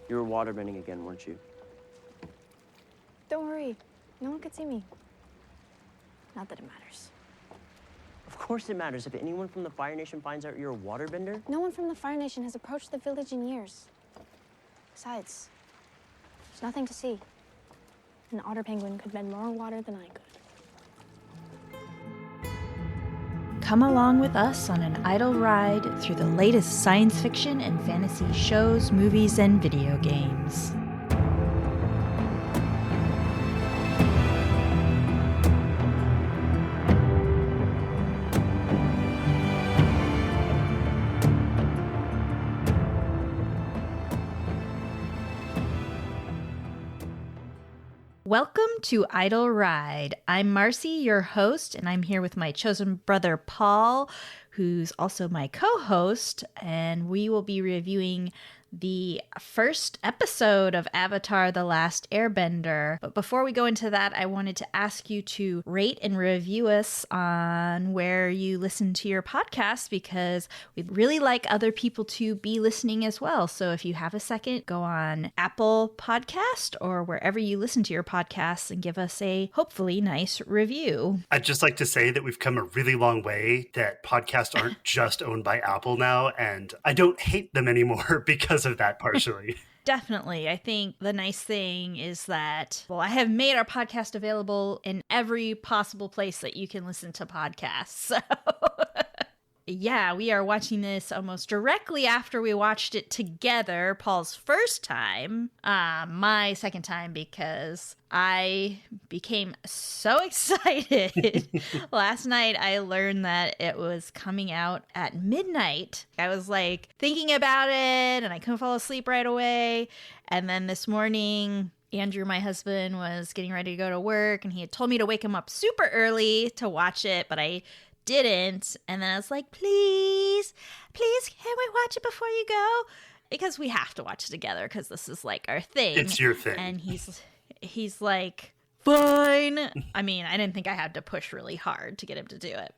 You were waterbending again, weren't you? Don't worry. No one could see me. Not that it matters. Of course it matters. If anyone from the Fire Nation finds out you're a waterbender... No one from the Fire Nation has approached the village in years. Besides, there's nothing to see. An otter penguin could bend more water than I could. Come along with us on an idle ride through the latest science fiction and fantasy shows, movies, and video games. Welcome to Idle Ride. I'm Marcy, your host, and I'm here with my chosen brother, Paul, who's also my co-host, and we will be reviewing the first episode of Avatar: The Last Airbender. But before we go into that, I wanted to ask you to rate and review us on where you listen to your podcast, because we'd really like other people to be listening as well. So if you have a second, go on Apple Podcast or wherever you listen to your podcasts and give us a hopefully nice review. I'd just like to say that we've come a really long way, that podcasts aren't just owned by Apple now, and I don't hate them anymore because of that partially. Definitely. I think the nice thing is that, well, I have made our podcast available in every possible place that you can listen to podcasts. So yeah, we are watching this almost directly after we watched it together, Paul's first time, my second time, because I became so excited. Last night, I learned that it was coming out at midnight. I was like thinking about it and I couldn't fall asleep right away. And then this morning, Andrew, my husband, was getting ready to go to work and he had told me to wake him up super early to watch it, but I didn't. And then I was like, please, can we watch it before you go? Because we have to watch it together because this is like our thing. It's your thing. And he's like, fine. I mean, I didn't think I had to push really hard to get him to do it,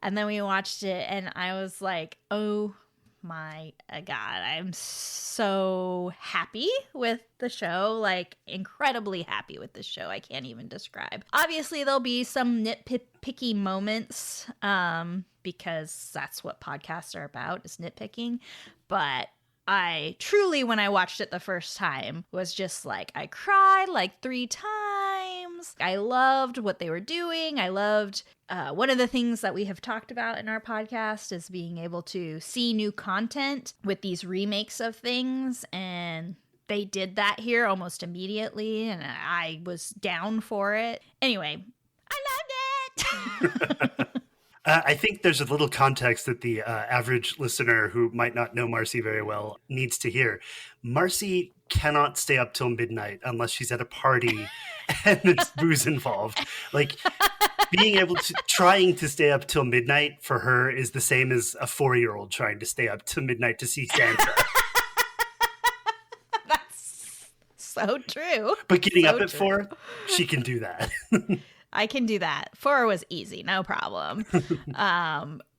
and then we watched it and I was like, oh my God, I'm so happy with the show, like incredibly happy with the show. I can't even describe. Obviously, there'll be some nitpicky moments because that's what podcasts are about, is nitpicking. But I truly, when I watched it the first time, was just like, I cried like 3 times. I loved what they were doing. I loved one of the things that we have talked about in our podcast is being able to see new content with these remakes of things. And they did that here almost immediately. And I was down for it. Anyway, I loved it. I think there's a little context that the average listener who might not know Marcy very well needs to hear. Marcy cannot stay up till midnight unless she's at a party and there's booze involved. Like, trying to stay up till midnight for her is the same as a 4-year-old trying to stay up till midnight to see Santa. That's so true. But getting up at 4, she can do that. I can do that. 4 was easy, no problem.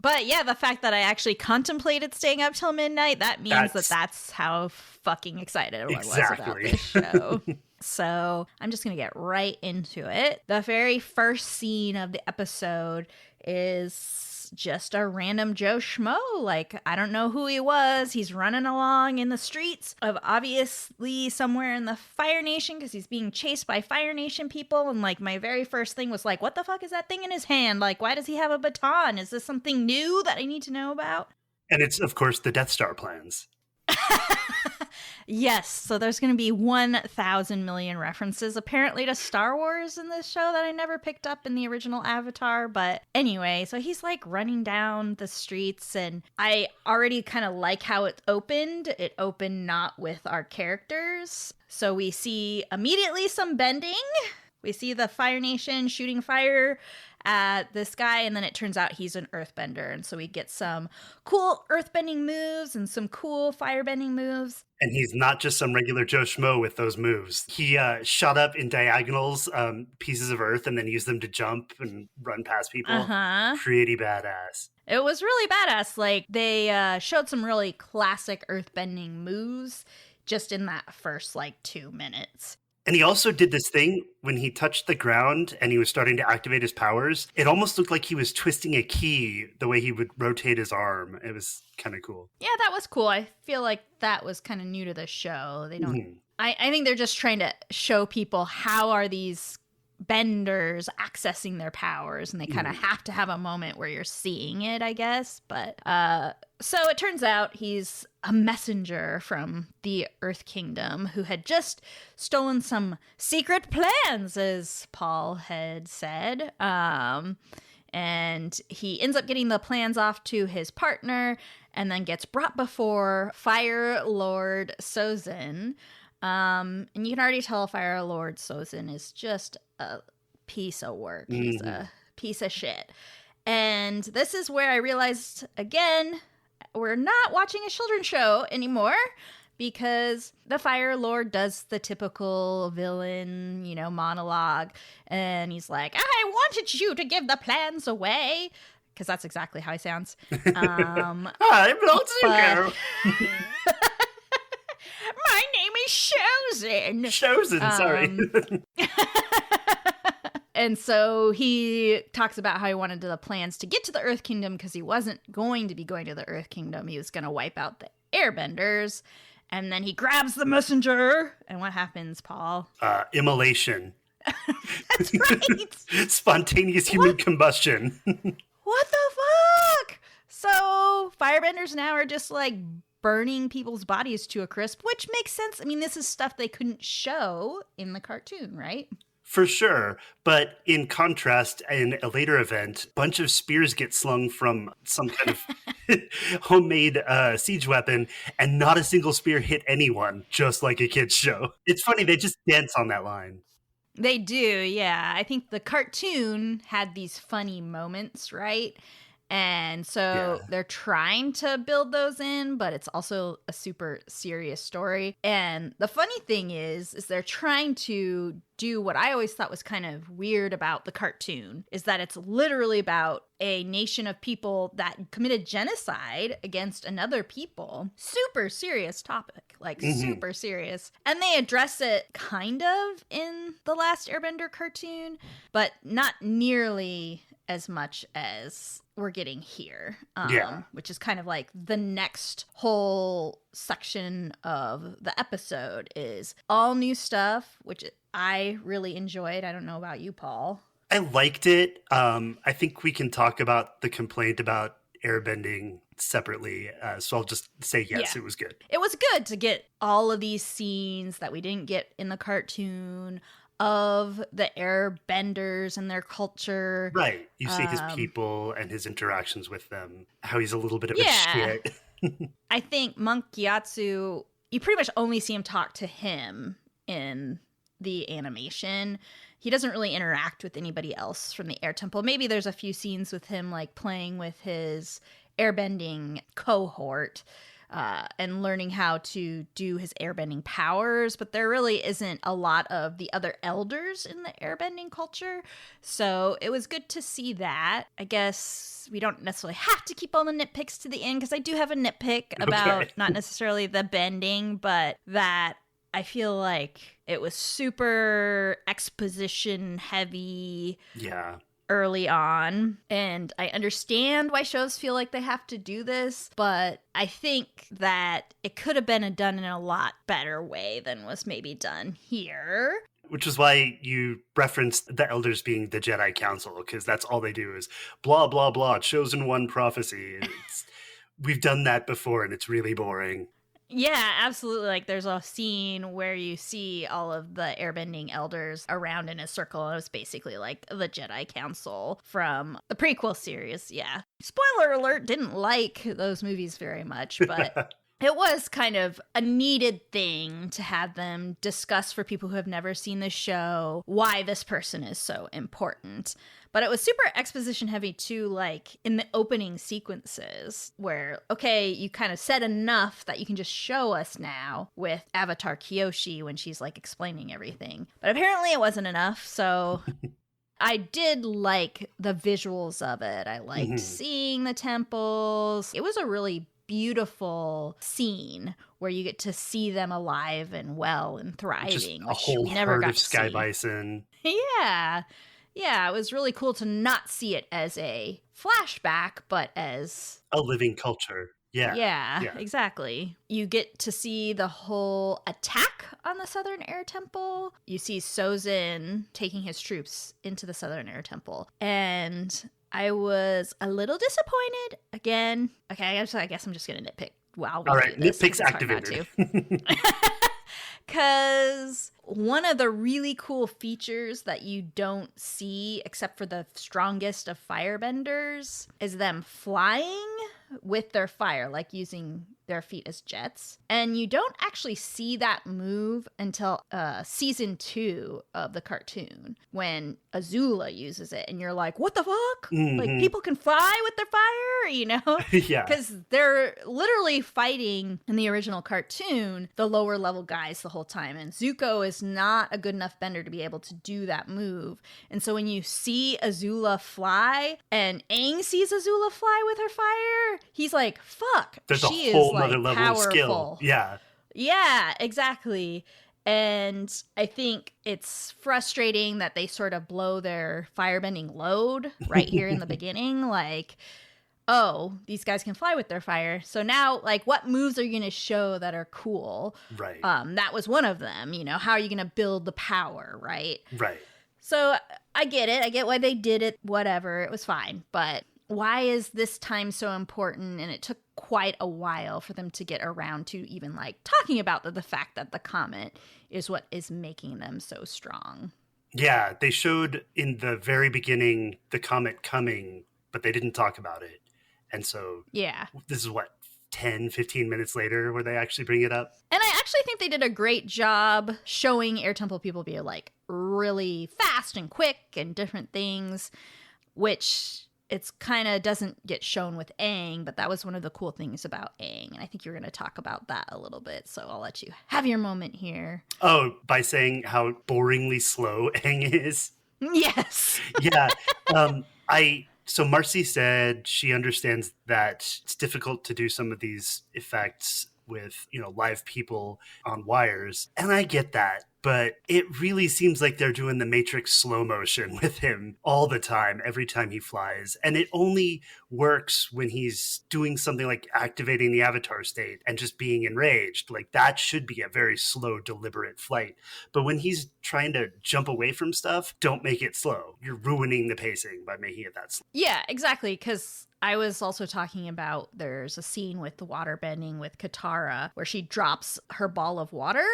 But yeah, the fact that I actually contemplated staying up till midnight, that means that's how fucking excited I was about this show. So I'm just going to get right into it. The very first scene of the episode is just a random Joe Schmo. Like, I don't know who he was. He's running along in the streets of obviously somewhere in the Fire Nation because he's being chased by Fire Nation people. And like, my very first thing was like, what the fuck is that thing in his hand? Like, why does he have a baton? Is this something new that I need to know about? And it's, of course, the Death Star plans. Yes, so there's going to be 1,000 million references apparently to Star Wars in this show that I never picked up in the original Avatar. But anyway, so he's like running down the streets and I already kind of like how it opened. It opened not with our characters. So we see immediately some bending. We see the Fire Nation shooting fire at this guy, and then it turns out he's an earthbender. And so we get some cool earthbending moves and some cool firebending moves. And he's not just some regular Joe Schmo with those moves. He shot up in diagonals pieces of earth and then used them to jump and run past people. Pretty badass. It was really badass. Like, they showed some really classic earthbending moves just in that first like 2 minutes. And he also did this thing when he touched the ground and he was starting to activate his powers. It almost looked like he was twisting a key the way he would rotate his arm. It was kind of cool. Yeah, that was cool. I feel like that was kind of new to the show. They don't. I think they're just trying to show people how are these benders accessing their powers, and they kind of have to have a moment where you're seeing it, I guess. But so it turns out he's a messenger from the Earth Kingdom who had just stolen some secret plans, as Paul had said. And he ends up getting the plans off to his partner and then gets brought before Fire Lord Sozin. And you can already tell Fire Lord Sozin is just a piece of work. He's a piece of shit. And this is where I realized, again, we're not watching a children's show anymore, because the Fire Lord does the typical villain, monologue. And he's like, I wanted you to give the plans away. Because that's exactly how he sounds. I'm not but... My name is Chosen. Chosen, sorry. And so he talks about how he wanted the plans to get to the Earth Kingdom because he wasn't going to be going to the Earth Kingdom. He was going to wipe out the airbenders. And then he grabs the messenger. And what happens, Paul? Immolation. That's right. Spontaneous human combustion. What the fuck? So firebenders now are just like burning people's bodies to a crisp, which makes sense. I mean, this is stuff they couldn't show in the cartoon, right? For sure. But in contrast, in a later event, a bunch of spears get slung from some kind of homemade siege weapon, and not a single spear hit anyone, just like a kid's show. It's funny, they just dance on that line. They do, yeah. I think the cartoon had these funny moments, right? And so they're trying to build those in, but it's also a super serious story. And the funny thing is they're trying to do what I always thought was kind of weird about the cartoon, is that it's literally about a nation of people that committed genocide against another people. Super serious topic, like super serious. And they address it kind of in the Last Airbender cartoon, but not nearly as much as we're getting here, which is kind of like the next whole section of the episode is all new stuff, which I really enjoyed. I don't know about you, Paul. I liked it. I think we can talk about the complaint about airbending separately. So I'll just say yes, it was good. It was good to get all of these scenes that we didn't get in the cartoon of the airbenders and their culture. Right. You see his people and his interactions with them, how he's a little bit of a shit. I think Monk Gyatso, you pretty much only see him talk to him in the animation. He doesn't really interact with anybody else from the Air Temple. Maybe there's a few scenes with him like playing with his airbending cohort, and learning how to do his airbending powers, but there really isn't a lot of the other elders in the airbending culture. So it was good to see that. I guess we don't necessarily have to keep all the nitpicks to the end, because I do have a nitpick about not necessarily the bending, but that I feel like it was super exposition heavy. Yeah. Early on, and I understand why shows feel like they have to do this, but I think that it could have been done in a lot better way than was maybe done here. Which is why you referenced the elders being the Jedi Council, because that's all they do is blah, blah, blah, chosen one prophecy. We've done that before, and it's really boring. Yeah, absolutely. Like, there's a scene where you see all of the airbending elders around in a circle, and it was basically like the Jedi Council from the prequel series. Yeah. Spoiler alert, didn't like those movies very much, but it was kind of a needed thing to have them discuss for people who have never seen the show why this person is so important. But it was super exposition heavy too, like in the opening sequences where, okay, you kind of said enough that you can just show us now with Avatar Kyoshi when she's like explaining everything. But apparently it wasn't enough, so I did like the visuals of it. I liked seeing the temples. It was a really beautiful scene where you get to see them alive and well and thriving. Just a which whole we never herd got of to sky see. bison. Yeah. Yeah, it was really cool to not see it as a flashback, but as A living culture. Yeah. yeah, exactly. You get to see the whole attack on the Southern Air Temple. You see Sozin taking his troops into the Southern Air Temple. And I was a little disappointed. Again, okay, I guess I'm just going to nitpick. Wow, All right, nitpicks activated. Because one of the really cool features that you don't see, except for the strongest of firebenders, is them flying with their fire, like using their feet as jets. And you don't actually see that move until season 2 of the cartoon, when Azula uses it. And you're like, what the fuck? Mm-hmm. Like, people can fly with their fire, you know? Yeah. Because they're literally fighting in the original cartoon the lower level guys the whole time. And Zuko is not a good enough bender to be able to do that move. And so when you see Azula fly and Aang sees Azula fly with her fire, he's like, fuck. There's she a whole is, like, other level powerful. of skill. Yeah. Yeah, exactly. And I think it's frustrating that they sort of blow their firebending load right here in the beginning. Like, oh, these guys can fly with their fire. So now, like, what moves are you going to show that are cool? Right. That was one of them. You know, how are you going to build the power, right? Right. So I get it. I get why they did it. Whatever. It was fine. But why is this time so important? And it took quite a while for them to get around to even, like, talking about the fact that the comet is what is making them so strong. Yeah, they showed in the very beginning the comet coming, but they didn't talk about it. And so Yeah. this is what, 10, 15 minutes later where they actually bring it up? And I actually think they did a great job showing Air Temple people be, like, really fast and quick and different things, which it's kind of doesn't get shown with Aang, but that was one of the cool things about Aang. And I think you're going to talk about that a little bit. So I'll let you have your moment here. Oh, by saying how boringly slow Aang is? Yes. Yeah. So Marcy said she understands that it's difficult to do some of these effects with, live people on wires. And I get that. But it really seems like they're doing the Matrix slow motion with him all the time, every time he flies. And it only works when he's doing something like activating the avatar state and just being enraged. Like, that should be a very slow, deliberate flight. But when he's trying to jump away from stuff, don't make it slow. You're ruining the pacing by making it that slow. Yeah, exactly. Because I was also talking about there's a scene with the water bending with Katara where she drops her ball of water.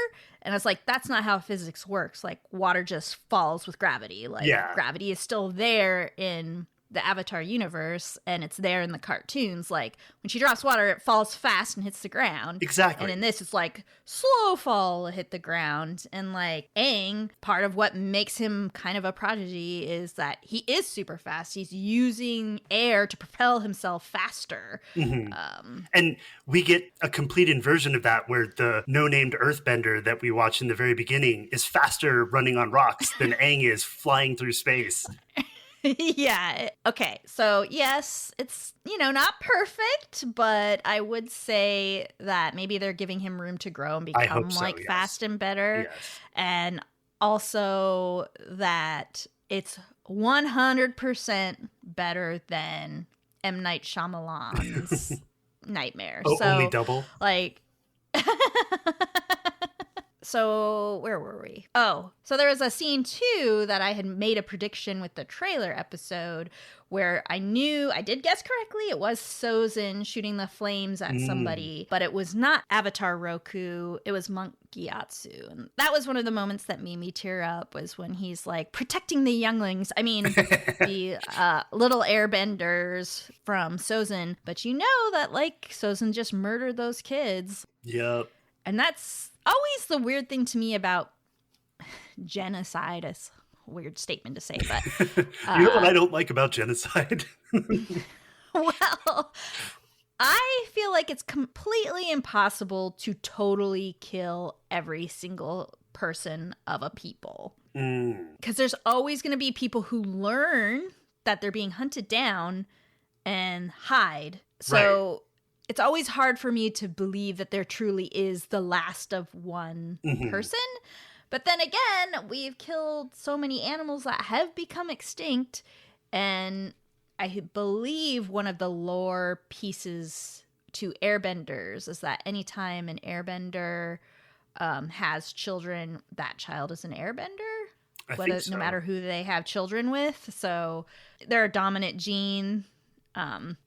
And I was like, that's not how physics works. Like, water just falls with gravity. Like, gravity is still there in the Avatar universe, and it's there in the cartoons. Like, when she drops water, it falls fast and hits the ground. Exactly. And in this, it's like slow fall, hit the ground. And like Aang, part of what makes him kind of a prodigy is that he is super fast. He's using air to propel himself faster. Mm-hmm. And we get a complete inversion of that where the no-named earthbender that we watch in the very beginning is faster running on rocks than Aang is flying through space. Yeah. Okay. So, yes, it's, not perfect, but I would say that maybe they're giving him room to grow and become yes. Fast and better. Yes. And also that it's 100% better than M. Night Shyamalan's Nightmare. Oh, so, only double? Like... So where were we? Oh, so there was a scene too that I had made a prediction with the trailer episode where I did guess correctly. It was Sozin shooting the flames at somebody, but it was not Avatar Roku. It was Monk Gyatso. And that was one of the moments that made me tear up, was when he's like protecting the younglings. I mean, the little airbenders from Sozin. But you know that like Sozin just murdered those kids. Yep. And that's always the weird thing to me about genocide. Is a weird statement to say, but you know what I don't like about genocide? Well, I feel like it's completely impossible to totally kill every single person of a people. Because there's always going to be people who learn that they're being hunted down and hide. So it's always hard for me to believe that there truly is the last of one person. But then again, we've killed so many animals that have become extinct. And I believe one of the lore pieces to airbenders is that anytime an airbender has children, that child is an airbender. No matter who they have children with. So they're a dominant gene.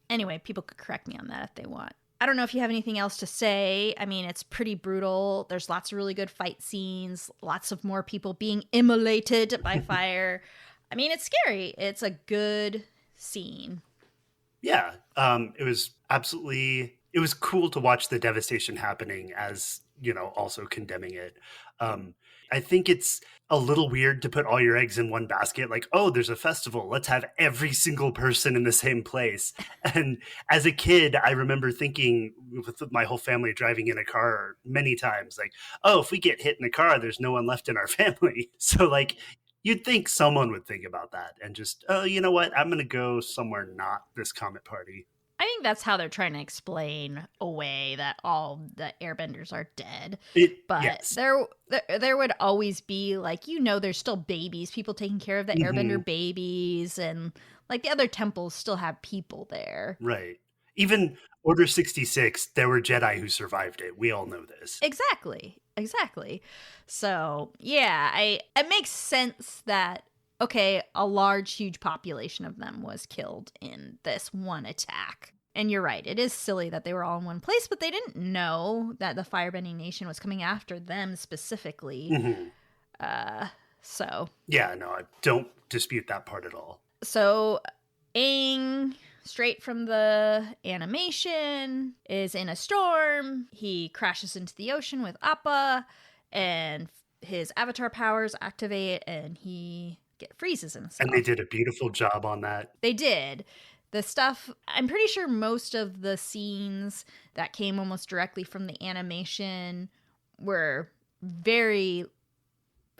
Anyway, people could correct me on that if they want. I don't know if you have anything else to say. I mean, it's pretty brutal. There's lots of really good fight scenes, lots of more people being immolated by fire. I mean, it's scary. It's a good scene. Yeah, it was cool to watch the devastation happening as, also condemning it. I think it's a little weird to put all your eggs in one basket. Like, oh, there's a festival. Let's have every single person in the same place. And as a kid, I remember thinking with my whole family driving in a car many times, like, oh, if we get hit in a car, there's no one left in our family. So like, you'd think someone would think about that and just, oh, you know what? I'm going to go somewhere not this comet party. I think that's how they're trying to explain away that all the airbenders are dead. But yes. there would always be, like, there's still babies, people taking care of the airbender babies, and like the other temples still have people there. Right. Even Order 66, there were Jedi who survived it. We all know this. Exactly. So, yeah, it makes sense that, okay, a large, huge population of them was killed in this one attack. And you're right, it is silly that they were all in one place, but they didn't know that the Firebending Nation was coming after them specifically. So. Yeah, no, I don't dispute that part at all. So, Aang, straight from the animation, is in a storm. He crashes into the ocean with Appa, and his avatar powers activate, and he freezes himself. And they did a beautiful job on that. They did. The stuff, I'm pretty sure most of the scenes that came almost directly from the animation were very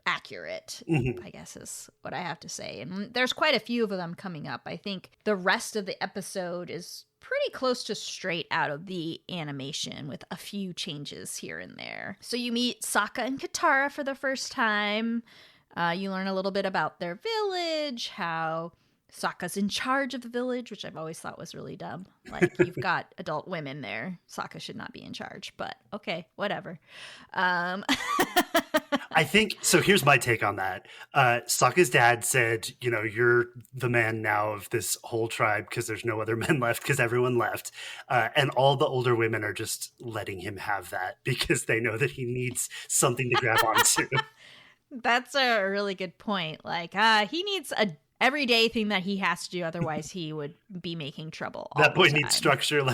accurate, I guess is what I have to say. And there's quite a few of them coming up. I think the rest of the episode is pretty close to straight out of the animation with a few changes here and there. So you meet Sokka and Katara for the first time. You learn a little bit about their village, how Sokka's in charge of the village, which I've always thought was really dumb. Like, you've got adult women there. Sokka should not be in charge, but okay, whatever. I think, so here's my take on that. Sokka's dad said, you're the man now of this whole tribe because there's no other men left because everyone left. And all the older women are just letting him have that because they know that he needs something to grab onto. That's a really good point. Like, he needs a everyday thing that he has to do, otherwise he would be making trouble all that boy the time. Needs structure.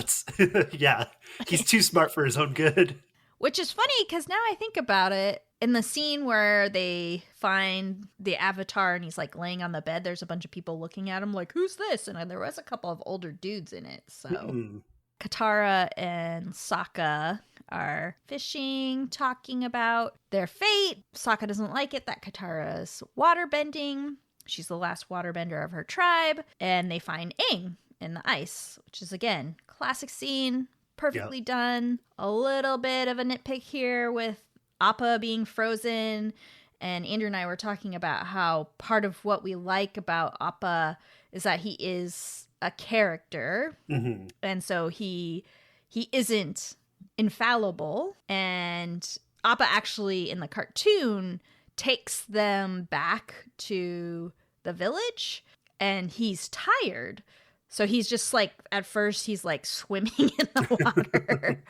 Yeah, he's too smart for his own good. Which is funny because now I think about it, in the scene where they find the avatar and he's like laying on the bed, there's a bunch of people looking at him like, who's this? And there was a couple of older dudes in it. So Katara and Sokka are fishing, talking about their fate. Sokka doesn't like it that Katara's waterbending. She's the last waterbender of her tribe. And they find Aang in the ice, which is, again, classic scene, perfectly done. A little bit of a nitpick here with Appa being frozen. And Andrew and I were talking about how part of what we like about Appa is that he is a character. And so he isn't infallible. And Appa actually, in the cartoon, takes them back to the village, and he's tired. So he's just like, at first he's like swimming in the water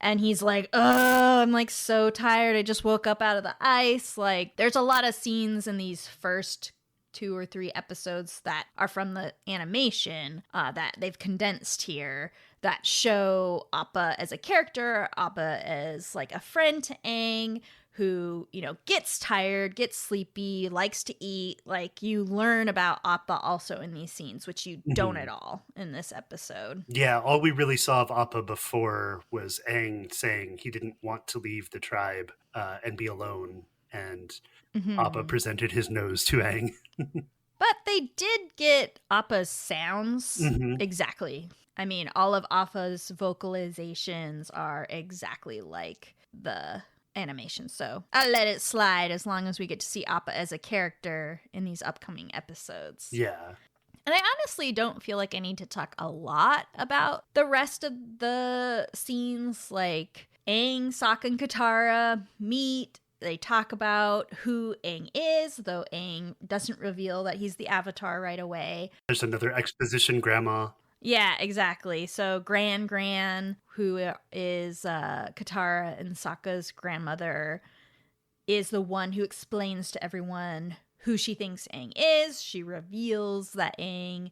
and he's like, oh, I'm like so tired. I just woke up out of the ice. Like, there's a lot of scenes in these first 2 or 3 episodes that are from the animation that they've condensed here that show Appa as a character, Appa as like a friend to Aang, who, gets tired, gets sleepy, likes to eat. Like, you learn about Appa also in these scenes, which you don't at all in this episode. Yeah, all we really saw of Appa before was Aang saying he didn't want to leave the tribe and be alone. And Appa presented his nose to Aang. But they did get Appa's sounds exactly I mean, all of Appa's vocalizations are exactly like the animation. So I'll let it slide as long as we get to see Appa as a character in these upcoming episodes. Yeah. And I honestly don't feel like I need to talk a lot about the rest of the scenes. Like Aang, Sokka, and Katara meet. They talk about who Aang is, though Aang doesn't reveal that he's the Avatar right away. There's another exposition grandma. Yeah, exactly. So Gran, who is Katara and Sokka's grandmother, is the one who explains to everyone who she thinks Aang is. She reveals that Aang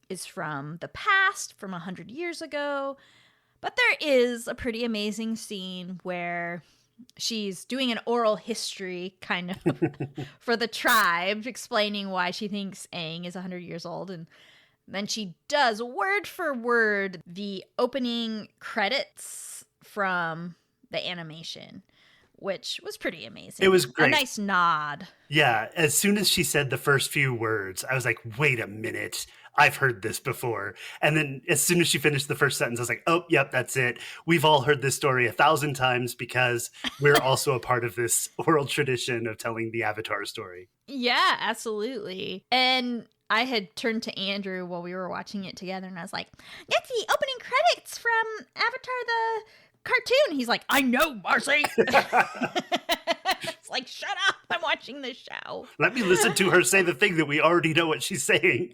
is from the past, from 100 years ago. But there is a pretty amazing scene where she's doing an oral history kind of for the tribe, explaining why she thinks Aang is 100 years old. And then she does word for word the opening credits from the animation, which was pretty amazing. It was great. A nice nod. Yeah, as soon as she said the first few words, I was like, wait a minute, I've heard this before. And then as soon as she finished the first sentence, I was like, oh, yep, that's it. We've all heard this story 1,000 times because we're also a part of this oral tradition of telling the Avatar story. Yeah, absolutely. And I had turned to Andrew while we were watching it together, and I was like, that's the opening credits from Avatar the cartoon. He's like, I know, Marcy. It's like, shut up, I'm watching the show. Let me listen to her say the thing that we already know what she's saying.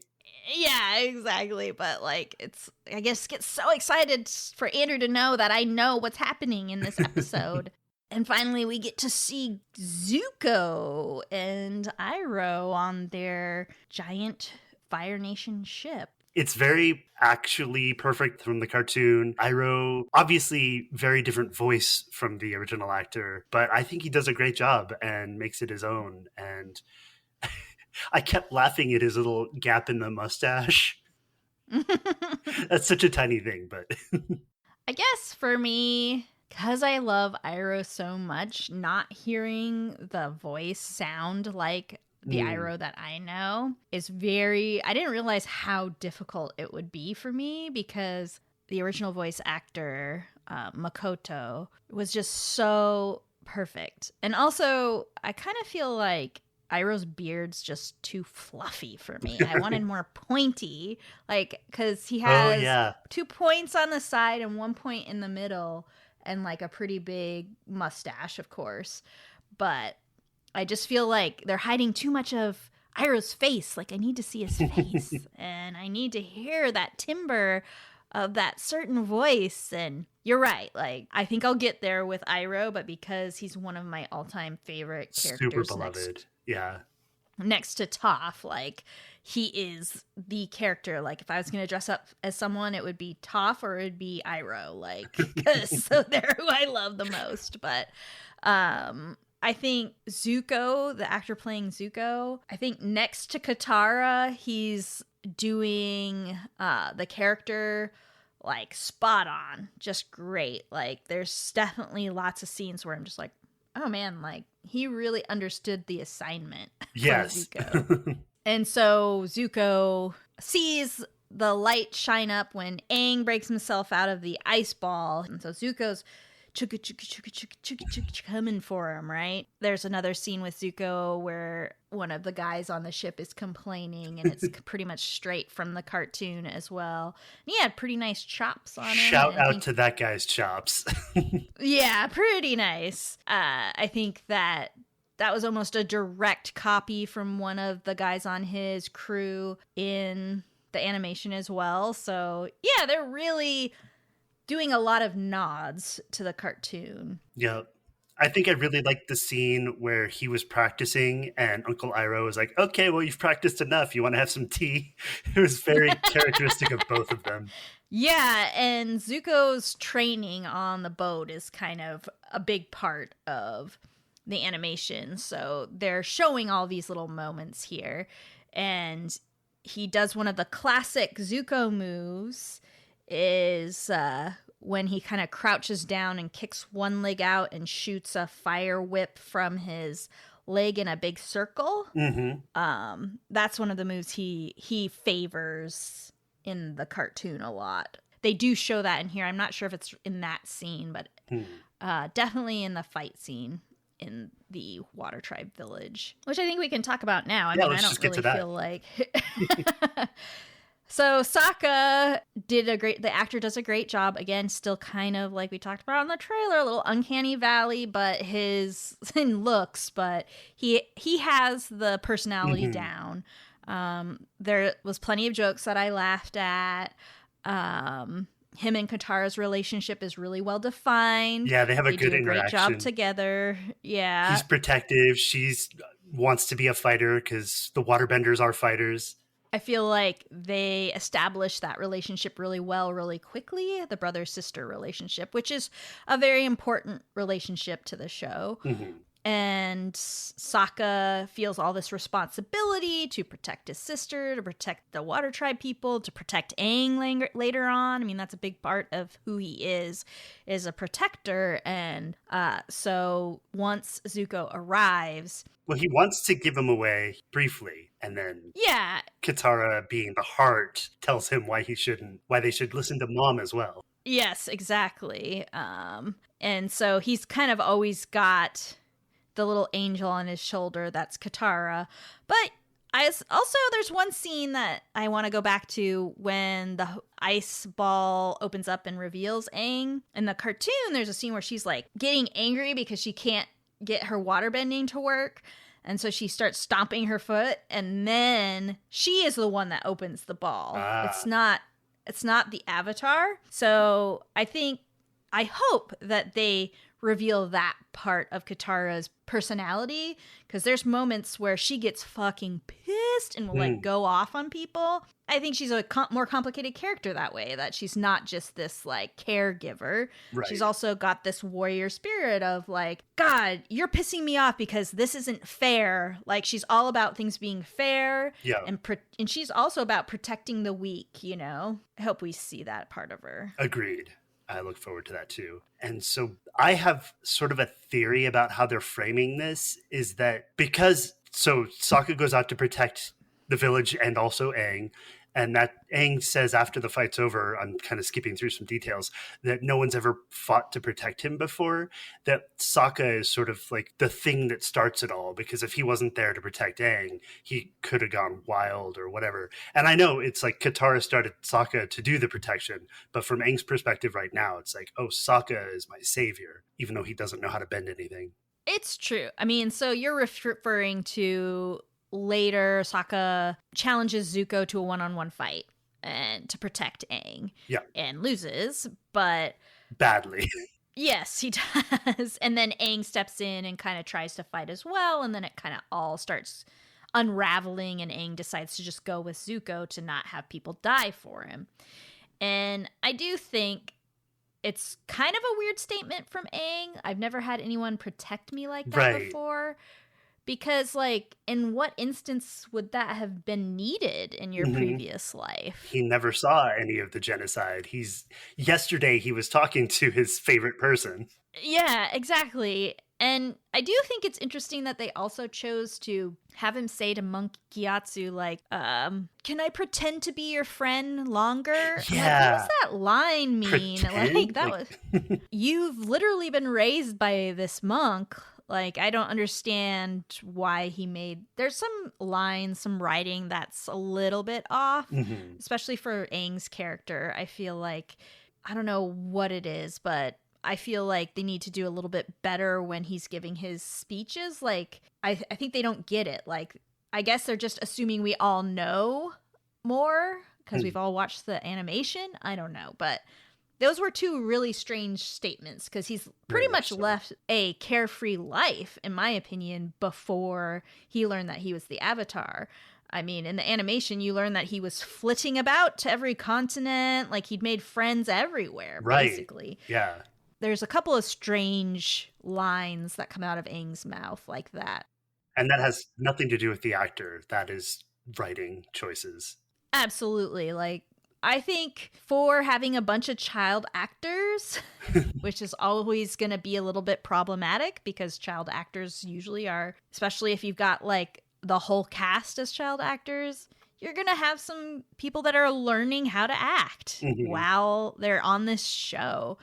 Yeah, exactly. But like, it's, I guess, get so excited for Andrew to know that I know what's happening in this episode. And finally, we get to see Zuko and Iroh on their giant Fire Nation ship. It's very actually perfect from the cartoon. Iroh, obviously very different voice from the original actor, but I think he does a great job and makes it his own. And I kept laughing at his little gap in the mustache. That's such a tiny thing, but I guess for me, because I love Iroh so much, not hearing the voice sound like the Iroh that I know is very, I didn't realize how difficult it would be for me because the original voice actor, Makoto, was just so perfect. And also, I kind of feel like Iroh's beard's just too fluffy for me. I wanted more pointy, like, because he has 2 points on the side and 1 point in the middle and like a pretty big mustache, of course. But I just feel like they're hiding too much of Iroh's face. Like, I need to see his face. And I need to hear that timbre of that certain voice. And you're right. Like, I think I'll get there with Iroh, but because he's one of my all-time favorite characters. Super beloved. Next to Toph, like, he is the character. Like, if I was going to dress up as someone, it would be Toph or it would be Iroh. Like, so they're who I love the most. But, I think Zuko, the actor playing Zuko, I think next to Katara, he's doing the character like spot on, just great. Like, there's definitely lots of scenes where I'm just like, oh man, like he really understood the assignment. Yes. Zuko. And so Zuko sees the light shine up when Aang breaks himself out of the ice ball, and so Zuko's coming for him, right? There's another scene with Zuko where one of the guys on the ship is complaining, and it's pretty much straight from the cartoon as well. And he had pretty nice chops on him. Shout out to that guy's chops. Yeah, pretty nice. I think that was almost a direct copy from one of the guys on his crew in the animation as well. So yeah, they're really doing a lot of nods to the cartoon. Yeah. I think I really liked the scene where he was practicing and Uncle Iroh was like, okay, well, you've practiced enough. You want to have some tea? It was very characteristic of both of them. Yeah, and Zuko's training on the boat is kind of a big part of the animation. So they're showing all these little moments here. And he does one of the classic Zuko moves is when he kind of crouches down and kicks one leg out and shoots a fire whip from his leg in a big circle. Mm-hmm. That's one of the moves he favors in the cartoon a lot. they do show that in here. I'm not sure if it's in that scene, but definitely in the fight scene in the Water Tribe village, which I think we can talk about now. I mean, I don't really feel like... So Sokka the actor does a great job. Again, still kind of like we talked about in the trailer, a little uncanny valley, but his in looks, but he has the personality down. There was plenty of jokes that I laughed at. Him and Katara's relationship is really well defined. Yeah, they have a good do a interaction. Great job together. Yeah. He's protective. She's wants to be a fighter because the waterbenders are fighters. I feel like they established that relationship really well, really quickly, the brother-sister relationship, which is a very important relationship to the show. And Sokka feels all this responsibility to protect his sister, to protect the Water Tribe people, to protect Aang later on. I mean, that's a big part of who he is a protector. And so once Zuko arrives... Well, he wants to give him away briefly, and then Katara, being the heart, tells him why they should listen to Mom as well. Yes, exactly. And so he's kind of always got the little angel on his shoulder that's Katara. But there's one scene that I want to go back to when the ice ball opens up and reveals Aang. In the cartoon, there's a scene where she's like getting angry because she can't get her waterbending to work, and so she starts stomping her foot, and then she is the one that opens the ball. It's not the Avatar. So I hope that they reveal that part of Katara's personality, because there's moments where she gets fucking pissed and will like go off on people. I think she's a more complicated character that way, that she's not just this like caregiver. Right. She's also got this warrior spirit of like, God, you're pissing me off because this isn't fair. Like, she's all about things being fair. Yeah. And she's also about protecting the weak, you know? I hope we see that part of her. Agreed. I look forward to that too. And so I have sort of a theory about how they're framing this, is that so Sokka goes out to protect the village and also Aang, and that Aang says after the fight's over, I'm kind of skipping through some details, that no one's ever fought to protect him before, that Sokka is sort of like the thing that starts it all, because if he wasn't there to protect Aang, he could have gone wild or whatever. And I know it's like Katara started Sokka to do the protection, but from Aang's perspective right now, it's like, oh, Sokka is my savior, even though he doesn't know how to bend anything. It's true. I mean, so you're referring to... Later, Sokka challenges Zuko to a one-on-one fight and to protect Aang. Yeah. And loses, but... badly. Yes, he does. And then Aang steps in and kind of tries to fight as well, and then it kind of all starts unraveling, and Aang decides to just go with Zuko to not have people die for him. And I do think it's kind of a weird statement from Aang. I've never had anyone protect me like that before. Because, like, in what instance would that have been needed in your previous life? He never saw any of the genocide. Yesterday he was talking to his favorite person. Yeah, exactly. And I do think it's interesting that they also chose to have him say to Monk Gyatso, like, can I pretend to be your friend longer? Yeah. Like, what does that line mean? Pretend? Like, that was... You've literally been raised by this monk. Like, I don't understand why he made... There's some lines, some writing that's a little bit off, especially for Aang's character. I feel like... I don't know what it is, but I feel like they need to do a little bit better when he's giving his speeches. Like, I think they don't get it. Like, I guess they're just assuming we all know more because we've all watched the animation. I don't know, but... Those were two really strange statements, because he's pretty much left a carefree life, in my opinion, before he learned that he was the Avatar. I mean, in the animation, you learn that he was flitting about to every continent, like he'd made friends everywhere, basically. Yeah. There's a couple of strange lines that come out of Aang's mouth like that. And that has nothing to do with the actor. That is writing choices. Absolutely. Like, I think for having a bunch of child actors, which is always going to be a little bit problematic, because child actors usually are, especially if you've got like the whole cast as child actors, you're going to have some people that are learning how to act while they're on this show.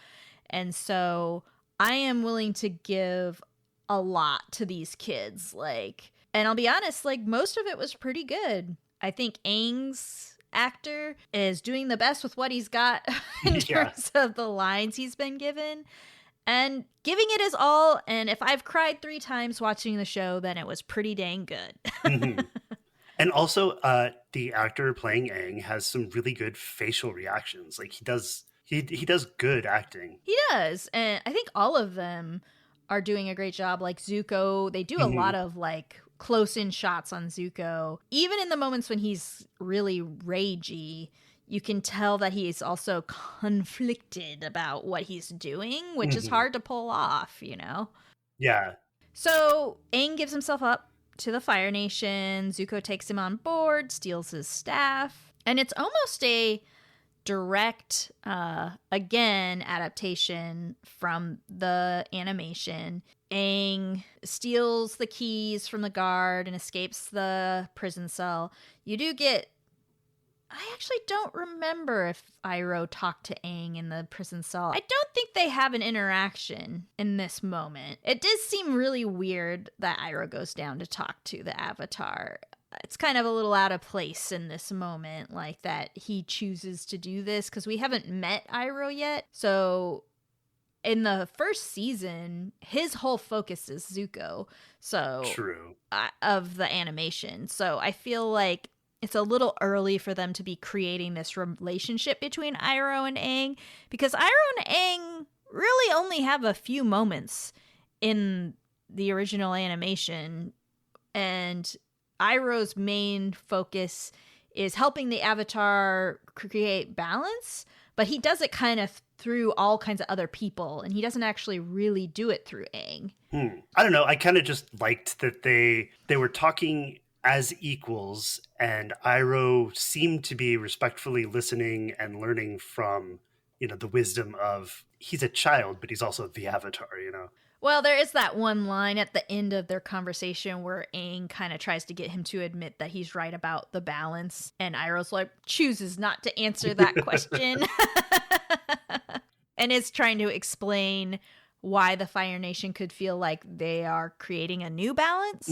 And so I am willing to give a lot to these kids. Like, and I'll be honest, like most of it was pretty good. I think Aang's actor is doing the best with what he's got in terms of the lines he's been given and giving it his all. And if I've cried 3 times watching the show, then it was pretty dang good. And also, the actor playing Aang has some really good facial reactions. Like he does good acting. He does. And I think all of them are doing a great job. Like Zuko, they do a lot of like close-in shots on Zuko. Even in the moments when he's really ragey, you can tell that he's also conflicted about what he's doing, which is hard to pull off, you know? Yeah. So Aang gives himself up to the Fire Nation. Zuko takes him on board, steals his staff. And it's almost a direct, again, adaptation from the animation. Aang steals the keys from the guard and escapes the prison cell. You do get... I actually don't remember if Iroh talked to Aang in the prison cell. I don't think they have an interaction in this moment. It does seem really weird that Iroh goes down to talk to the Avatar. It's kind of a little out of place in this moment, like that he chooses to do this, because we haven't met Iroh yet. So in the first season, his whole focus is Zuko. So true. Of the animation. So I feel like it's a little early for them to be creating this relationship between Iroh and Aang, because Iroh and Aang really only have a few moments in the original animation, and Iroh's main focus is helping the Avatar create balance, but he does it kind of through all kinds of other people, and he doesn't actually really do it through Aang. I don't know. I kind of just liked that they were talking as equals, and Iroh seemed to be respectfully listening and learning from, you know, the wisdom of, he's a child, but he's also the Avatar, you know? Well, there is that one line at the end of their conversation where Aang kind of tries to get him to admit that he's right about the balance, and Iroh's like, chooses not to answer that question. And is trying to explain why the Fire Nation could feel like they are creating a new balance.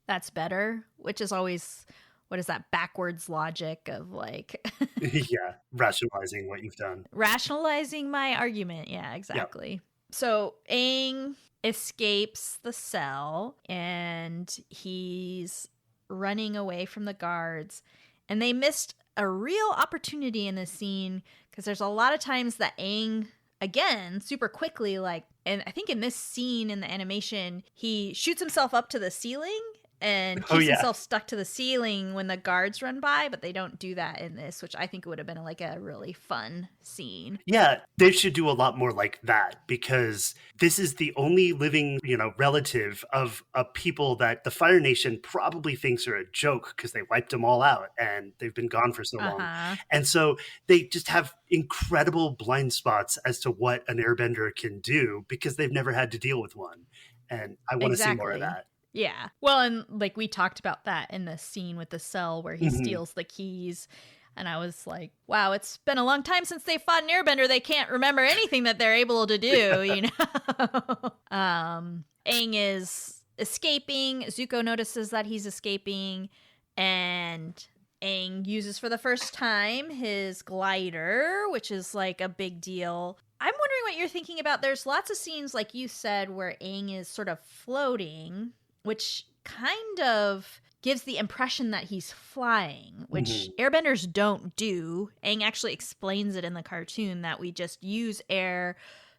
That's better, which is always, what is that, backwards logic of like... Yeah, rationalizing what you've done. Rationalizing my argument, yeah, exactly. Yep. So Aang escapes the cell, and he's running away from the guards, and they missed a real opportunity in this scene, because there's a lot of times that Aang, again, super quickly, like, and I think in this scene in the animation, he shoots himself up to the ceiling and keeps himself stuck to the ceiling when the guards run by, but they don't do that in this, which I think would have been like a really fun scene. Yeah, they should do a lot more like that, because this is the only living, you know, relative of a people that the Fire Nation probably thinks are a joke because they wiped them all out and they've been gone for so long. And so they just have incredible blind spots as to what an airbender can do because they've never had to deal with one. And I want to see more of that. Yeah. Well, and like we talked about that in the scene with the cell where he steals the keys. And I was like, wow, it's been a long time since they fought an airbender. They can't remember anything that they're able to do, you know? Aang is escaping. Zuko notices that he's escaping. And Aang uses for the first time his glider, which is like a big deal. I'm wondering what you're thinking about. There's lots of scenes, like you said, where Aang is sort of floating, which kind of gives the impression that he's flying, which airbenders don't do. Aang actually explains it in the cartoon that we just use air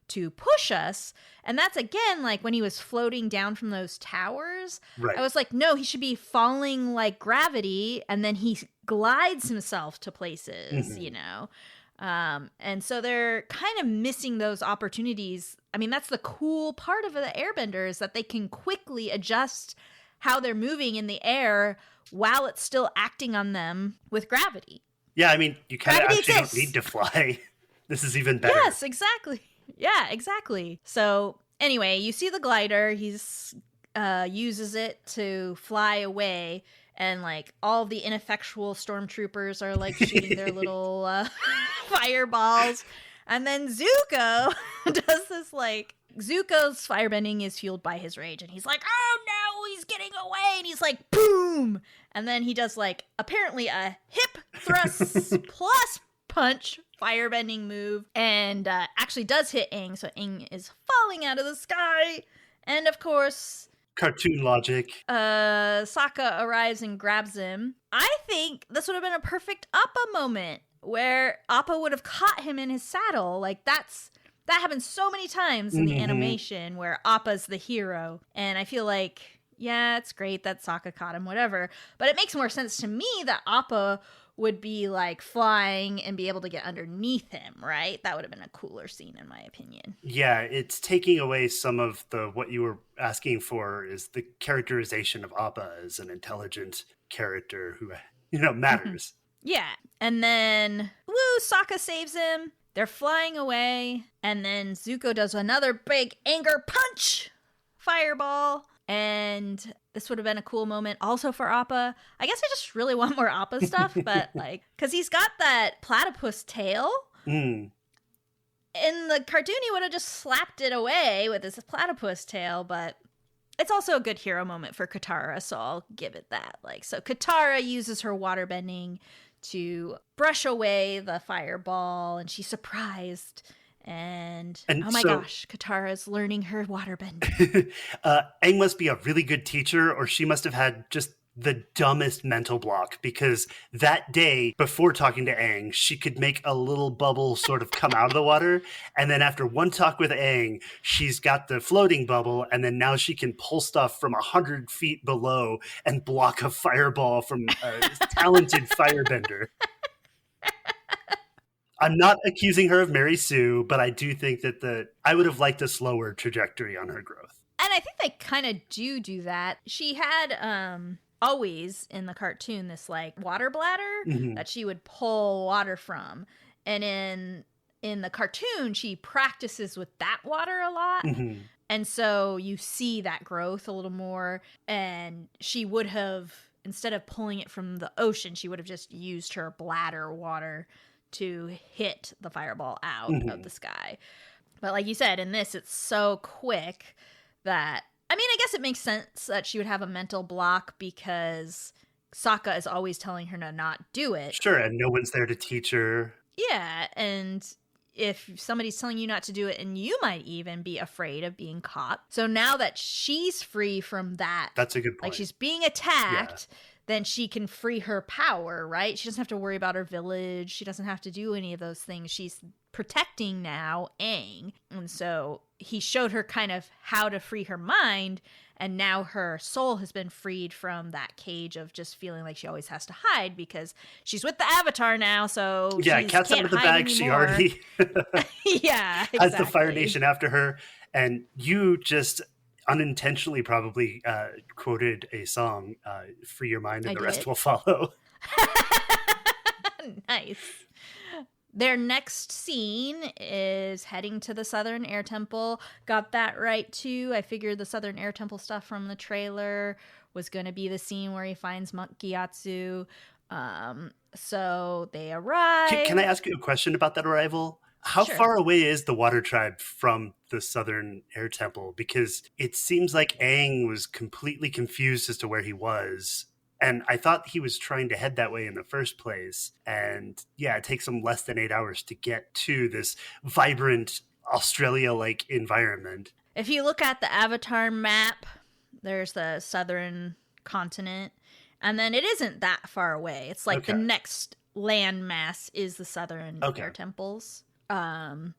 to push us. And that's, again, like when he was floating down from those towers. Right. I was like, no, he should be falling like gravity, and then he glides himself to places, you know? And so they're kind of missing those opportunities. I mean, that's the cool part of the airbender, is that they can quickly adjust how they're moving in the air while it's still acting on them with gravity. Yeah, I mean, you kind of actually don't need to fly. This is even better. Yes, exactly. Yeah, exactly. So anyway, you see the glider. He's uses it to fly away. and like all the ineffectual stormtroopers are like shooting their little fireballs. And then Zuko does this like, Zuko's firebending is fueled by his rage, and he's like, oh no, he's getting away, and he's like, boom! And then he does like, apparently a hip thrust plus punch firebending move, and actually does hit Aang, so Aang is falling out of the sky. And of course, cartoon logic. Sokka arrives and grabs him. I think this would have been a perfect Appa moment, where Appa would have caught him in his saddle. Like, that happens so many times in the animation where Appa's the hero. And I feel like, yeah, it's great that Sokka caught him, whatever. But it makes more sense to me that Appa would be like flying and be able to get underneath him, right? That would have been a cooler scene, in my opinion. Yeah, it's taking away some of what you were asking for, is the characterization of Appa as an intelligent character who, matters. Yeah. And then, Sokka saves him. They're flying away. And then Zuko does another big anger punch fireball. And this would have been a cool moment also for Appa. I guess I just really want more Appa stuff, but like, because he's got that platypus tail. In the cartoon, he would have just slapped it away with his platypus tail, but it's also a good hero moment for Katara, so I'll give it that. Like, so Katara uses her waterbending to brush away the fireball, and she's surprised. And oh my gosh, Katara's learning her waterbending. Aang must be a really good teacher, or she must have had just the dumbest mental block, because that day before talking to Aang, she could make a little bubble sort of come out of the water. And then after one talk with Aang, she's got the floating bubble. And then now she can pull stuff from 100 feet below and block a fireball from a talented firebender. I'm not accusing her of Mary Sue, but I do think that I would have liked a slower trajectory on her growth. And I think they kind of do that. She had always in the cartoon this like water bladder that she would pull water from. And in the cartoon, she practices with that water a lot. And so you see that growth a little more. And she would have, instead of pulling it from the ocean, she would have just used her bladder water to hit the fireball out of the sky. But like you said, in this, it's so quick that, I mean, I guess it makes sense that she would have a mental block because Sokka is always telling her to not do it. Sure, and no one's there to teach her. Yeah, and if somebody's telling you not to do it, and you might even be afraid of being caught. So now that she's free from that, that's a good point. Like she's being attacked, then she can free her power, right? She doesn't have to worry about her village. She doesn't have to do any of those things. She's protecting now Aang. And so he showed her kind of how to free her mind. And now her soul has been freed from that cage of just feeling like she always has to hide because she's with the Avatar now. So yeah, cat's out of the bag. Anymore. She already yeah, exactly. has the Fire Nation after her. And you just unintentionally probably quoted a song, Free Your Mind and the Rest Will Follow. Nice. Their next scene is heading to the Southern Air Temple. Got that right, too. I figured the Southern Air Temple stuff from the trailer was going to be the scene where he finds Monk Gyatso. So they arrive. Can I ask you a question about that arrival? How far away is the Water Tribe from the Southern Air Temple? Because it seems like Aang was completely confused as to where he was. And I thought he was trying to head that way in the first place. And yeah, it takes him less than 8 hours to get to this vibrant Australia-like environment. If you look at the Avatar map, there's the southern continent. And then it isn't that far away. It's like the next landmass is the Southern Air Temples. And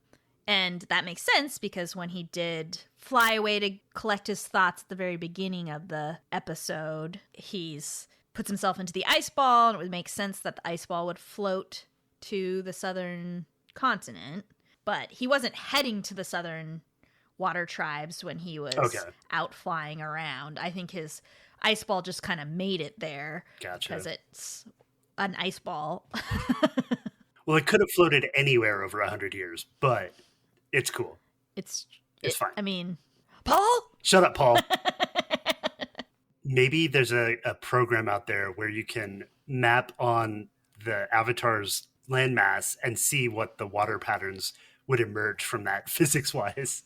that makes sense because when he did fly away to collect his thoughts at the very beginning of the episode, he's puts himself into the ice ball, and it would make sense that the ice ball would float to the southern continent. But he wasn't heading to the southern water tribes when he was out flying around. I think his ice ball just kind of made it there because it's an ice ball. Well, it could have floated anywhere over 100 years, but it's cool. It's fine. I mean, Paul? Shut up, Paul. Maybe there's a program out there where you can map on the avatar's landmass and see what the water patterns would emerge from that physics-wise.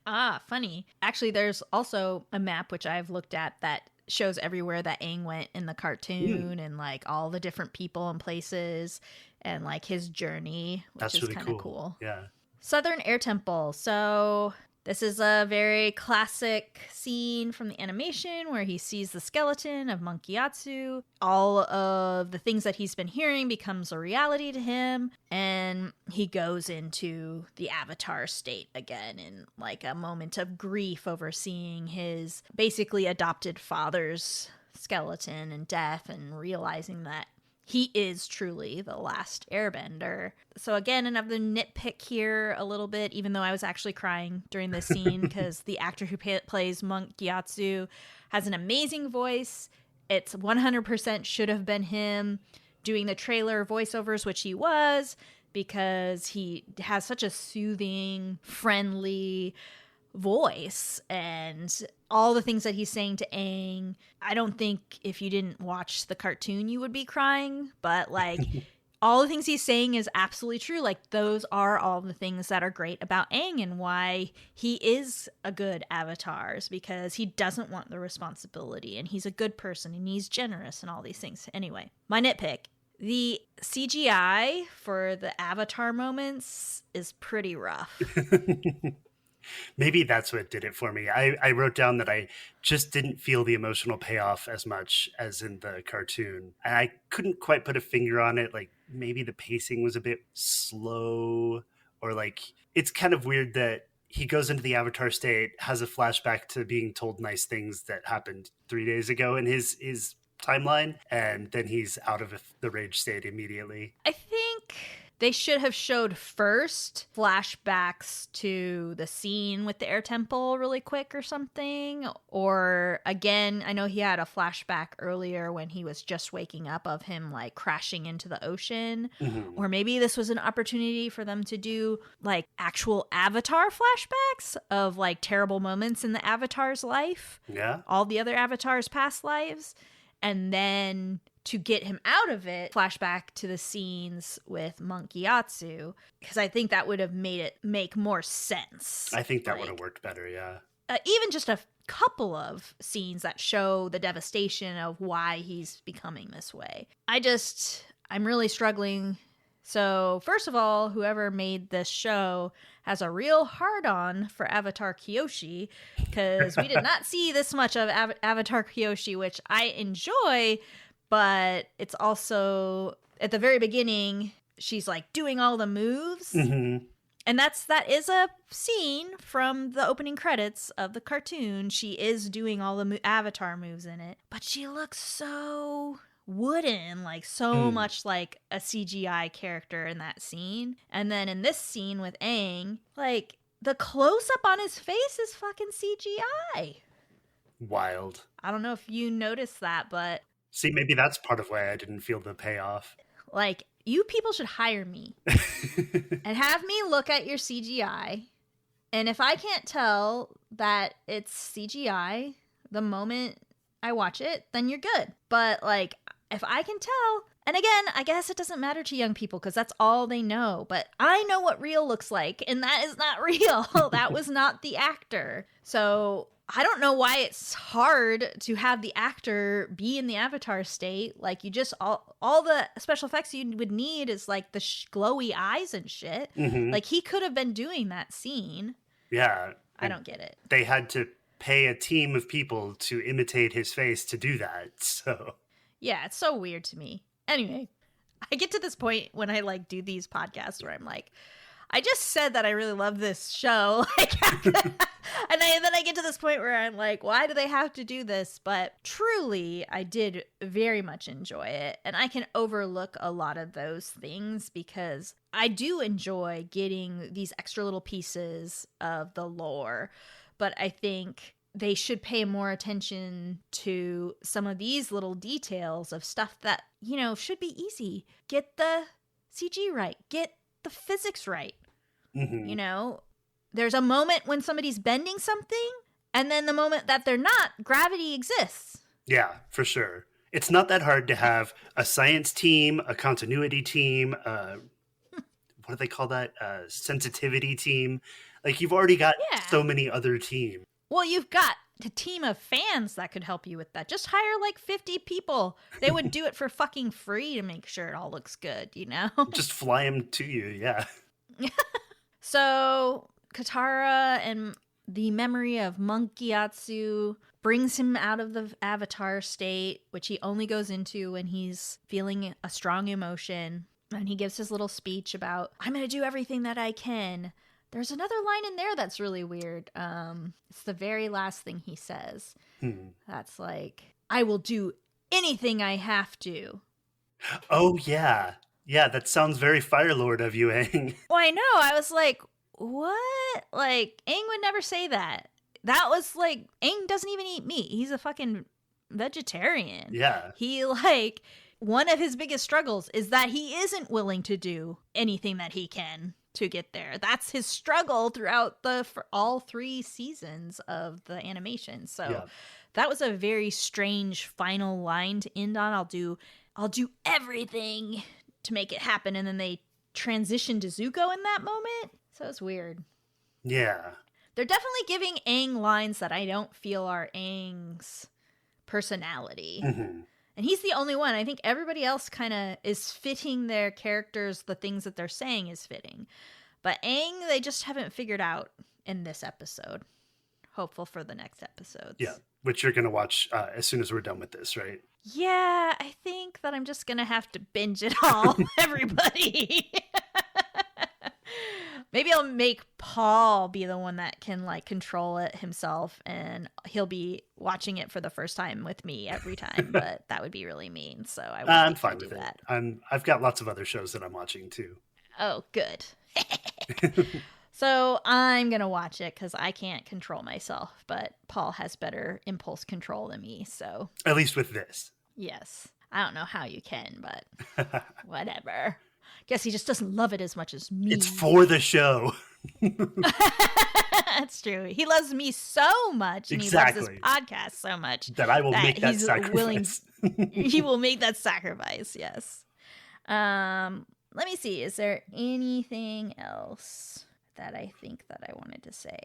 Ah, funny. Actually, there's also a map which I've looked at that shows everywhere that Aang went in the cartoon and like all the different people and places and like his journey, which That's is really kind of cool. Yeah. Southern Air Temple. So this is a very classic scene from the animation where he sees the skeleton of Monk Gyatso. All of the things that he's been hearing becomes a reality to him, and he goes into the avatar state again in like a moment of grief over seeing his basically adopted father's skeleton and death and realizing that he is truly the last airbender. So again, another nitpick here a little bit, even though I was actually crying during this scene because the actor who plays Monk Gyatso has an amazing voice. It's 100% should have been him doing the trailer voiceovers, which he was, because he has such a soothing, friendly voice, and all the things that he's saying to Aang. I don't think if you didn't watch the cartoon you would be crying, but like all the things he's saying is absolutely true. Like those are all the things that are great about Aang and why he is a good avatar, is because he doesn't want the responsibility and he's a good person and he's generous and all these things. Anyway, my nitpick. The CGI for the avatar moments is pretty rough. Maybe that's what did it for me. I wrote down that I just didn't feel the emotional payoff as much as in the cartoon. And I couldn't quite put a finger on it. Like maybe the pacing was a bit slow, or like it's kind of weird that he goes into the avatar state, has a flashback to being told nice things that happened 3 days ago in his timeline, and then he's out of the rage state immediately. I think they should have showed first flashbacks to the scene with the air temple really quick or something. Or again, I know he had a flashback earlier when he was just waking up of him like crashing into the ocean. Mm-hmm. Or maybe this was an opportunity for them to do like actual avatar flashbacks of like terrible moments in the avatar's life. Yeah. All the other avatars' past lives. And then to get him out of it, flashback to the scenes with Monk Gyatso, because I think that would have made it make more sense. I think that would have worked better, yeah. Even just a couple of scenes that show the devastation of why he's becoming this way. I'm really struggling. So first of all, whoever made this show has a real hard-on for Avatar Kyoshi, because we did not see this much of Avatar Kyoshi, which I enjoy, but it's also, at the very beginning, she's like doing all the moves. Mm-hmm. And that is a scene from the opening credits of the cartoon. She is doing all the Avatar moves in it, but she looks so wooden, like so much like a CGI character in that scene. And then in this scene with Aang, like the close-up on his face is fucking CGI. Wild. I don't know if you noticed that, but see, maybe that's part of why I didn't feel the payoff. Like, you people should hire me and have me look at your CGI. And if I can't tell that it's CGI the moment I watch it, then you're good. But like, if I can tell, and again, I guess it doesn't matter to young people because that's all they know, but I know what real looks like, and that is not real. That was not the actor. So I don't know why it's hard to have the actor be in the avatar state. Like, you just, all the special effects you would need is like the glowy eyes and shit. Mm-hmm. Like, he could have been doing that scene. Yeah. I don't get it. They had to pay a team of people to imitate his face to do that, so. Yeah, it's so weird to me. Anyway, I get to this point when I like do these podcasts where I'm like, I just said that I really love this show. And then I get to this point where I'm like, why do they have to do this? But truly, I did very much enjoy it. And I can overlook a lot of those things because I do enjoy getting these extra little pieces of the lore. But I think they should pay more attention to some of these little details of stuff that, you know, should be easy. Get the CG right. Get the physics right. Mm-hmm. You know, there's a moment when somebody's bending something, and then the moment that they're not, gravity exists. Yeah, for sure. It's not that hard to have a science team, a continuity team, what do they call that? Sensitivity team. Like, you've already got Yeah. so many other teams. Well, you've got a team of fans that could help you with that. Just hire like 50 people. They would do it for fucking free to make sure it all looks good, you know? Just fly them to you, yeah. So, Katara and the memory of Monkiatsu brings him out of the avatar state, which he only goes into when he's feeling a strong emotion. And he gives his little speech about, I'm going to do everything that I can. There's another line in there that's really weird. It's the very last thing he says. That's like, I will do anything I have to. Oh, yeah. Yeah, that sounds very Fire Lord of you, Aang. Well, I know. I was like, what? Like, Aang would never say that. That was like, Aang doesn't even eat meat. He's a fucking vegetarian. Yeah. He, like, one of his biggest struggles is that he isn't willing to do anything that he can to get there. That's his struggle throughout for all 3 seasons of the animation. So that was a very strange final line to end on. I'll do everything to make it happen. And then they transition to Zuko in that moment. So it's weird. Yeah. They're definitely giving Aang lines that I don't feel are Aang's personality. Mm-hmm. And he's the only one. I think everybody else kind of is fitting their characters. The things that they're saying is fitting. But Aang, they just haven't figured out in this episode. Hopeful for the next episodes. Yeah, which you're going to watch as soon as we're done with this, right? Yeah, I think that I'm just going to have to binge it all, everybody. Maybe I'll make Paul be the one that can like control it himself, and he'll be watching it for the first time with me every time. But that would be really mean. So I'm fine with that. I've got lots of other shows that I'm watching too. Oh, good. So I'm gonna watch it because I can't control myself, but Paul has better impulse control than me. So at least with this, yes, I don't know how you can, but whatever. Guess he just doesn't love it as much as me. It's for the show. That's true. He loves me so much, and exactly. he loves this podcast so much that I will make that sacrifice. He will make that sacrifice. Yes. Let me see. Is there anything else that I think that I wanted to say?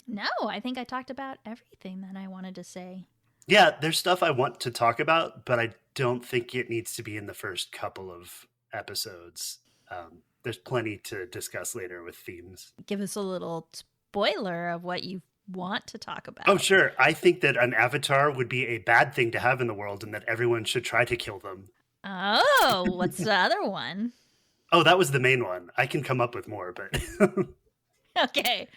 No, I think I talked about everything that I wanted to say. Yeah, there's stuff I want to talk about, but I don't think it needs to be in the first couple of episodes. There's plenty to discuss later with themes. Give us a little spoiler of what you want to talk about. Oh, sure. I think that an avatar would be a bad thing to have in the world and that everyone should try to kill them. Oh, what's the other one? Oh, that was the main one. I can come up with more, but... Okay.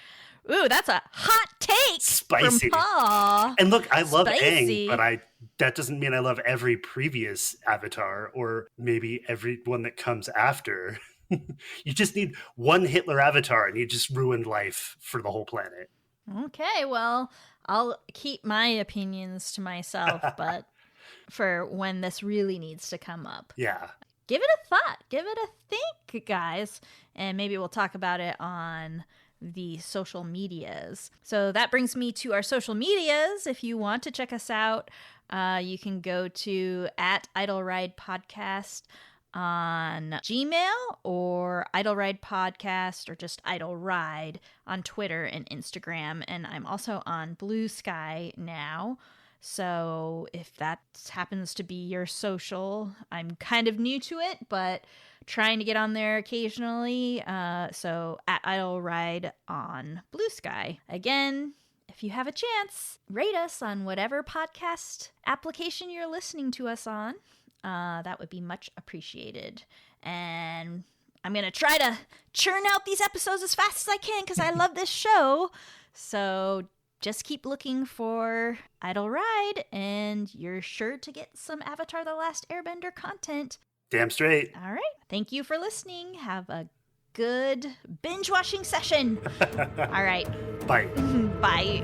Ooh, that's a hot take. Spicy. From Paul. And look, I love Spicy. Aang, but that doesn't mean I love every previous avatar or maybe every one that comes after. You just need one Hitler avatar and you just ruined life for the whole planet. Okay, well, I'll keep my opinions to myself, but for when this really needs to come up. Yeah. Give it a thought. Give it a think, guys. And maybe we'll talk about it on the social medias. So that brings me to our social medias. If you want to check us out, you can go to @IdleRidePodcast on Gmail or IdleRidePodcast or just IdleRide on Twitter and Instagram. And I'm also on Blue Sky now. So if that happens to be your social, I'm kind of new to it, but trying to get on there occasionally. So @IdleRide on Blue Sky. Again, if you have a chance, rate us on whatever podcast application you're listening to us on. That would be much appreciated. And I'm going to try to churn out these episodes as fast as I can because I love this show. So just keep looking for Idle Ride, and you're sure to get some Avatar The Last Airbender content. Damn straight. All right. Thank you for listening. Have a good binge-watching session. All right. Bye. Bye.